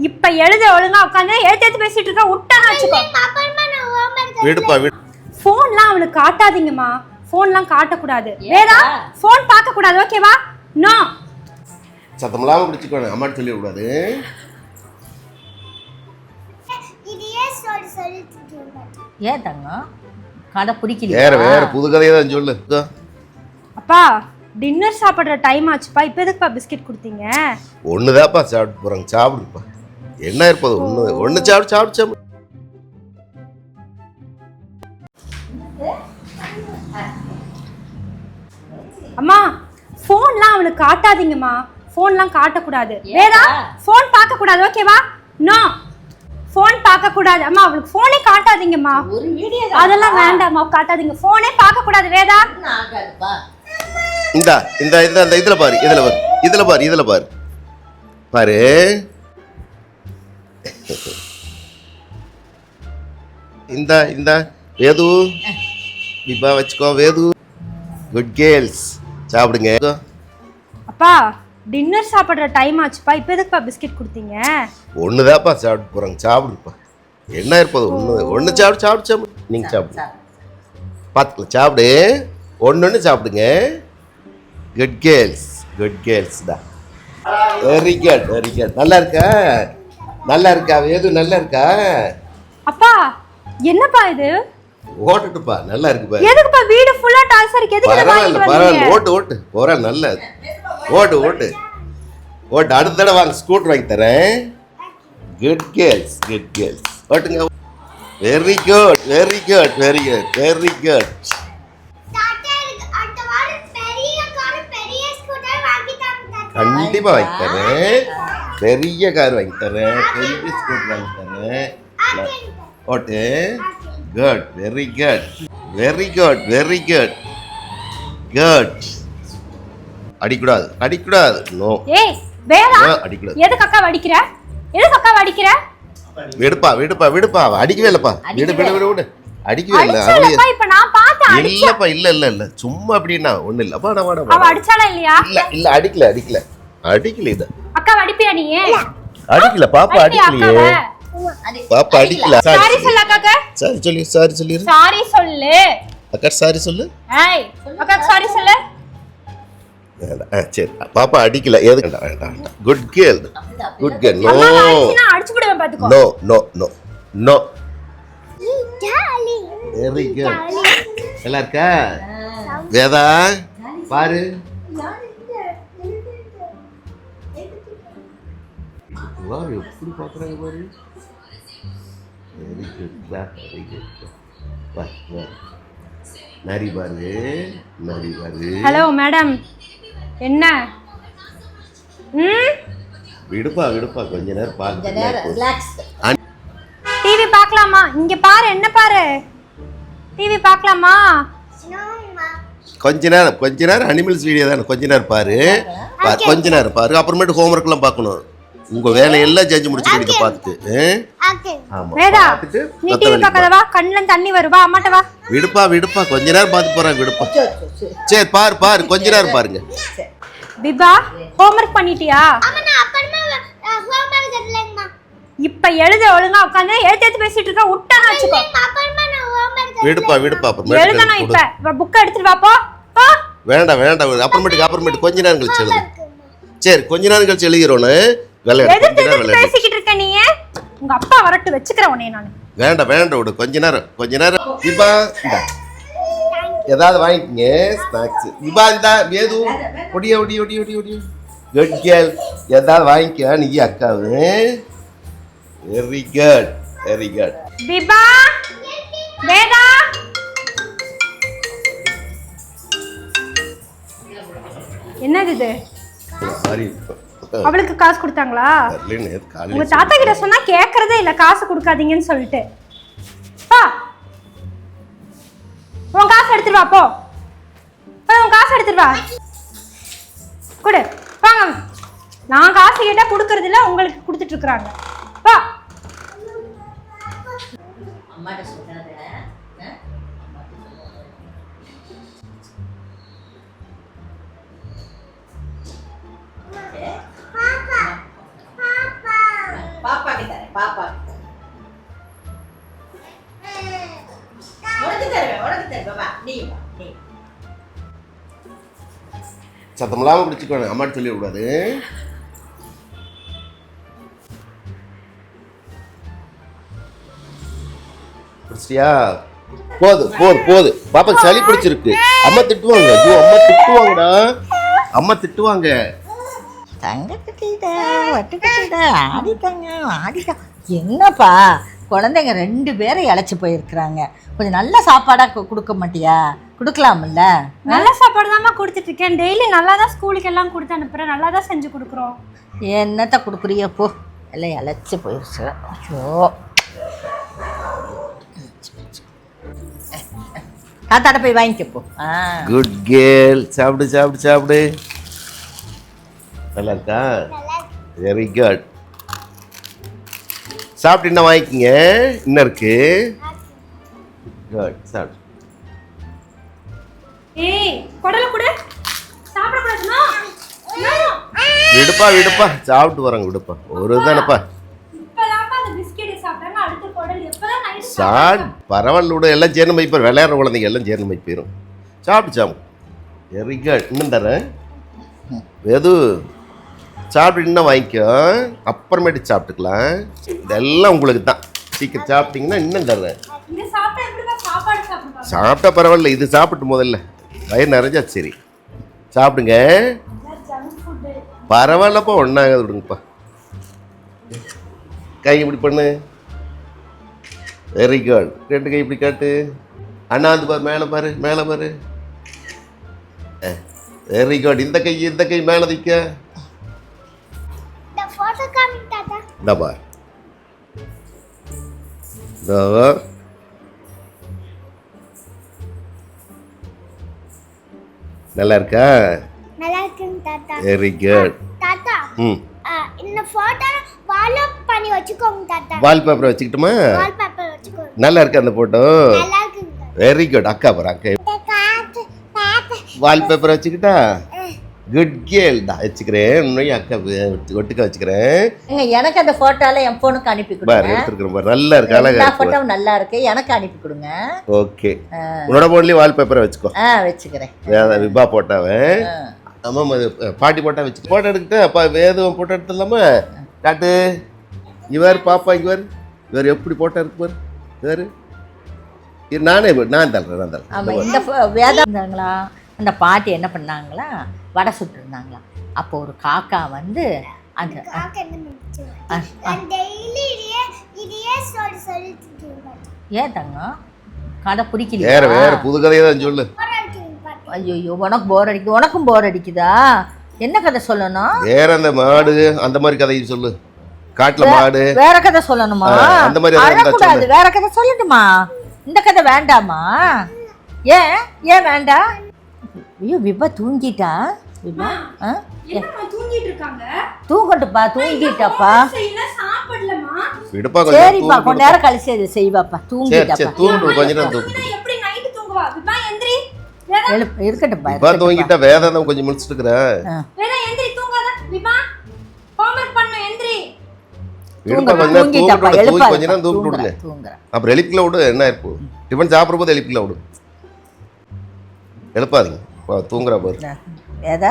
இப்ப எழுத ஒழுங்கா உட்காந்து எழுத்து பேசிட்டு இருக்க விட்டானு வச்சுக்கோ. போன்லாம் அவளுக்கு காட்டாதீங்கம்மா. போன்லாம் காட்டக்கூடாது. வேதா போன் பார்க்க கூடாது. ஓகேவா? நோ. சத்தமில்லாம பிடிச்சுக்கோ. அம்மா சொல்லி கூடாது. ஏன் தங்கம் கதை பிடிக்கல? வேற புது கதையை தான் சொல்லு. அப்பா டின்னர் சாப்பிடுற டைம் ஆச்சுப்பா. இப்போ எதுக்குப்பா பிஸ்கெட் கொடுத்தீங்க? ஒண்ணுதான்ப்பா சாப்பிட்டு போறாங்க. சாப்பிடுப்பா. என்ன இருப்பது? ஒண்ணு சாப்பிடு. அம்மா போன்லாம் அவளுக்கு காட்டாதீங்கம்மா. போன்லாம் காட்டக்கூடாது. வேதா போன் பார்க்க கூடாது. ஓகேவா? நோ. போன் பார்க்க கூடாது. அம்மா அவளுக்கு போனே காட்டாதீங்கம்மா. ஒரு வீடியோ அதெல்லாம் வேண்டாம்மா. காட்டாதீங்க. போனே பார்க்க கூடாது. வேதா இந்த இதுல பாரு. இதுல பாரு. பாரு. இந்த வேது இப்ப வச்சுக்கோ. வேது குட் கேர்ள்ஸ் சாப்பிடுங்க. அப்பா டின்னர் சாப்பிடுற டைம் ஆச்சுப்பா. இப்போ எதுக்குப்பா பிஸ்கெட் கொடுத்தீங்க? ஒண்ணுதான்ப்பா சாப்பிட்டு போறாங்க. சாப்பிடுப்பா. என்ன இருப்பது? ஒண்ணு சாப்பிடு. நீங்க சாப்பிடு. பார்த்துக்கலாம். சாப்பிடு. ஒன்று சாப்பிடுங்க. குட் கேர்ள்ஸ் தான். Very good. நல்லா இருக்கா வேது? நல்லா இருக்கா? அப்பா என்னப்பா இது? ஓட்டுப்பா. நல்லா இருக்கு பாரு. எதுக்குப்பா வீடு ஃபுல்லா டாய்ஸ் இருக்கு? எதுக்கு இத வாங்கிட்டு வந்தீங்க? பரவாயில்ல. ஓட்டு போற. நல்ல ஓட்டு. அடுத்த தடவை வாங்க. ஸ்கூட்டர் வாங்கி தரேன். Good girls. ஓட்டுங்க. Very good. கண்டிப்பா வாங்கி தரேன். பெரிய கார் வாங்கி தரேன். பெரிய ஸ்கூட்டர் வாங்கி தரேன். ஓட்டு. குட். Very good. அடிக்கூடாது. நோ. ஏய் வேதா அடிக்கூடாது. எதுக்கு அக்கா அடிக்கிற? விடுப்பா. அடிக்கவே இல்லப்பா. விடு. அடிக்கவே இல்ல. அடிச்சலப்பா. இப்ப நான் பார்த்தேன். இல்லப்பா. இல்ல சும்மா அப்படினா ஒண்ணு இல்ல. வாடா. அவ அடிச்சாளா இல்லையா? இல்ல அடிக்கல இது. அக்கா அடிப்பியா நீ? அடிக்கல. பாப்பா அடிக்கலையே. பாப்பா அடிக்கல. சாரி சொல்லு அக்கா. சாரி சொல்லு. சாரி சொல்லு அக்கா. சாரி சொல்லு. ஏய் அக்கா சாரி சொல்லு. சரி. பாப்பா அடிக்கல. எது? வேண்டாம். Good girl. நோ. அம்மா அடிச்சினா அடிச்சு விடுவேன் பாத்துக்கோ. நோ. Very good. நல்லா இருக்கா வேதா? பாரு. எப்படி பாக்குறாங்க பாரு. Very good. நரி பாரு. Hello madam. என்ன? விடுப்பா. கொஞ்ச நேரம் பாரு. டிவி பார்க்கலாமா? இங்க பாரு. என்ன பாரு? டிவி பார்க்கலாமா? கொஞ்ச நேரம் அனிமல்ஸ் வீடியோ தானே. கொஞ்ச நேரம் பாரு. அப்புறமேட்டு ஹோம்ஒர்க் எல்லாம் பார்க்கணும். உங்க வேலையெல்லாம் செஞ்சு முடிச்சுக்கிட்டு பார்த்துட்டு. வேதா நீ டிவி பார்க்கறவா? கண்ணுல தண்ணி வருவா. அம்மாட்ட வா. விடுப்பா. கொஞ்ச நேரம் பார்த்து போறாங்க. விடுப்பா. சரி பாரு. கொஞ்ச நேரம் பாருங்க. பிபா ஹோம்ஒர்க் பண்ணிட்டியா? இப்ப எழுத ஒழுங்கா உட்காந்து எழுத்து பேசிட்டு இருக்க விட்டானு வச்சுக்கோ. விடுப்பா. எழுதணும். இப்ப புக் எடுத்துட்டு வா. போ. வேண்டாம். அப்புறமேட்டு கொஞ்ச நேரம் கழிச்சு எழுது. சரி கொஞ்ச நேரம் கழிச்சு எழுதிரோன்னு பேசிக்கிட்டு இருக்க நீ. உங்க அப்பா வரட்டு வச்சுக்கிறேன் உன்னை நான். வேண்டாம் விடு. கொஞ்ச நேரம். இப்ப ஏதாவது வாங்கிக்கங்க ஸ்நாக்ஸ். இப்ப இந்த வேது ஒடி. Good girl. ஏதாவது வாங்கிக்க நீ அக்காவு. Very good. பிபா வேதா என்னது இது? அவளுக்கு காசு கொடுத்தாங்களா? உங்க தாத்தா கிட்ட சொன்னா கேக்குறதே இல்ல. காசு கொடுக்காதீங்கன்னு சொல்லிட்டு. உன் காசு எடுத்துட்டு வா. போ. உன் காசு எடுத்துட்டு வா. கொடு. வாங்க. நான் காசு கேட்டா கொடுக்கறது இல்ல. உங்களுக்கு கொடுத்துட்டு இருக்காங்க. வா. அம்மாட்ட சொல்றாத. பாப்பாக்கு தரேன் பாப்பா உனக்கு தருவேன் பாபா நீ வா நீ சத்தம் இல்லாமல் பிடிச்சிக்கணும், அம்மாட்டு சொல்லிடக்கூடாது. பிடிச்சியா? போது பாப்பாக்கு சளி பிடிச்சிருக்கு. அம்மா திட்டுவாங்க. ஐயோ அம்மா திட்டுவாங்கடா, அம்மா திட்டுவாங்க. தங்க கட்டிட்டா வட்டு கட்டிட்டா ஆடிட்டாங்க ஆடிட்டா. என்னப்பா குழந்தைங்க 2 பேரும் இழைச்சி போயிருக்கிறாங்க. கொஞ்சம் நல்ல சாப்பாடாக கொடுக்க மாட்டியா? கொடுக்கலாம்ல. நல்ல சாப்பாடு தான்மா கொடுத்துட்டு இருக்கேன். டெய்லி நல்லா தான் ஸ்கூலுக்கு எல்லாம் கொடுத்து அனுப்புறேன். நல்லா தான் செஞ்சு கொடுக்குறோம். என்னத்த கொடுக்குறிய போ, எல்லாம் இழைச்சி போயிடுச்சு. ஐயோ தாத்தாட போய் வாங்கிக்கப்போ. Good girl. சாப்பிடு. நல்லா இருக்கா? Very good. சாப்பிட்டு என்ன வாங்கிக்கிங்க, இன்னும் இருக்கு. குட். சாப்பிடு. ஏய் குடல குடு. சாப்பிட கூடாதுமா. விடுப்பா சாப்பிட்டு வரங்க. விடுப்பா ஒரு தானப்பா. இப்பலாப்பா அந்த பிஸ்கட் சாப்பிட்டாங்க. அடுத்த குடல் எப்பதான் நைட் சாட் பரவாயில்ல விட. எல்லாம் சேர்ந்து போய் இப்போ விளையாடுற குழந்தைங்க எல்லாம் சேர்ந்து போய் போயிடும். சாப்பிடு. Very good. இன்னும் தரேன். எது சாப்பிட்டு இன்னும் வாங்கிக்கோ, அப்புறமேட்டு சாப்பிட்டுக்கலாம். இதெல்லாம் உங்களுக்கு தான். சீக்கிரம் சாப்பிட்டீங்கன்னா இன்னும் தர்றேன். இங்க சாப்பிட்டா எப்படிப்பா சாப்பாடு சாப்பிடுவா? சாப்பிட்டா பரவாயில்ல, இது சாப்பிட்டு முதல்ல வயிறு நிறைஞ்சா சரி. சாப்பிடுங்க. Junk food. பரவாயில்லப்பா, ஒன்றாகாது. விடுங்கப்பா. கை இப்படி பண்ணு. Very good. 2 கை இப்படி காட்டு. அண்ணாந்து பாரு, மேலே பாரு. Very good. இந்த கை மேலே வைக்க. இந்த பார். நல்லா இருக்கா? நல்லா இருக்குங்க தாத்தா. Very good. தாத்தா இந்த போட்டோ பண்ணி வச்சுக்கோங்க தாத்தா. வால்பேப்பர் வச்சுக்கிட்டுமா? வால்பேப்பர் வச்சுக்கோங்க. நல்லா இருக்கு அந்த போட்டோ. நல்லா இருக்குங்க தாத்தா. Very good. அக்கா பாரு, அக்கா வால்பேப்பர் வச்சுக்கிட்டா. குட் கேர்ள் தான். வச்சுக்கிறேன். இன்னும் அக்கா ஒட்டுக்க வச்சுக்கிறேன். எனக்கு அந்த போட்டோல என் போனுக்கு அனுப்பி பாரு, கொடுங்க. எடுத்துருக்கிறேன் பாரு. நல்லா இருக்கு, அழகா எல்லா இருக்கு. போட்டோவும் நல்லா இருக்கு, எனக்கு அனுப்பி கொடுங்க. ஓகே. உன்னோட போன்லயே வால்பேப்பரை வச்சுக்கோ. வச்சுக்கிறேன். விபா போட்டாவே. ஆமாம், பாட்டி போட்டா வச்சு போட்டோ எடுக்கிட்டு அப்பா வேதம் போட்டோ எடுத்துடலாமா? காட்டு. இவர் பாப்பா இவர் எப்படி போட்டோ இருக்கு பாரு. இவர் நான் தள்ளுறேன். ஆமா, இந்த வேதம் இருந்தாங்களா, அந்த பாட்டி என்ன பண்ணாங்களா, வடை சுட்டுருந்தாங்களா. அப்போ ஒரு காக்கா வந்து அந்த காக்கா என்ன பண்ணுச்சு? நான் டெய்லி இதையே சொல்லிட்டு இருக்கேன். ஏன் தங்கம் கதை பிடிக்கல? வேற புது கதையை தான் சொல்லு. ஐயோ உனக்கு போர் அடிக்குது. உனக்கும் போர் அடிக்குதா? என்ன கதை சொல்லணும்? வேற அந்த மாடு அந்த மாதிரி கதையை சொல்லு. காட்டுல மாடு வேற கதை சொல்லணுமா? அந்த மாதிரி அழக்கூடாது. வேற கதை சொல்லட்டுமா? இந்த கதை வேண்டாமா? ஏன் வேண்டாம்? ஐயோ விபா தூங்கிட்டா. விபா என்னம்மா தூங்கிட்டு இருக்காங்க? தூங்கட்டுப்பா, தூங்கிட்டாப்பா. செய்யல சாப்பிடலமா? விடுப்பா. சரிப்பா, கொஞ்ச நேரம் கழிச்சு அது செய்வாப்பா. தூங்கிட்டாப்பா. தூங்கு, கொஞ்ச நேரம் தூங்கு. எப்படி நைட் தூங்குவா? விபா எந்திரி. இருக்கட்டும்பா. விபா தூங்கிட்டா. வேதம் கொஞ்சம் முடிச்சிட்டு இருக்கிறேன். வேதா எந்திரி, தூங்காத. விபா ஹோம்வொர்க் பண்ணு, எந்திரி. விடுப்பா, கொஞ்ச நேரம் தூங்கிட்டு கொஞ்ச நேரம் தூங்கிட்டு விடுங்க. அப்புறம் எழுப்பிக்கல விடு. என்ன ஆயிருப்போ? டிஃபன் சாப்பிட்ற போது எழுப்பிக்கல விடு. எழுப்பாதீங்க. தூங்குறா பாரு. ஏதா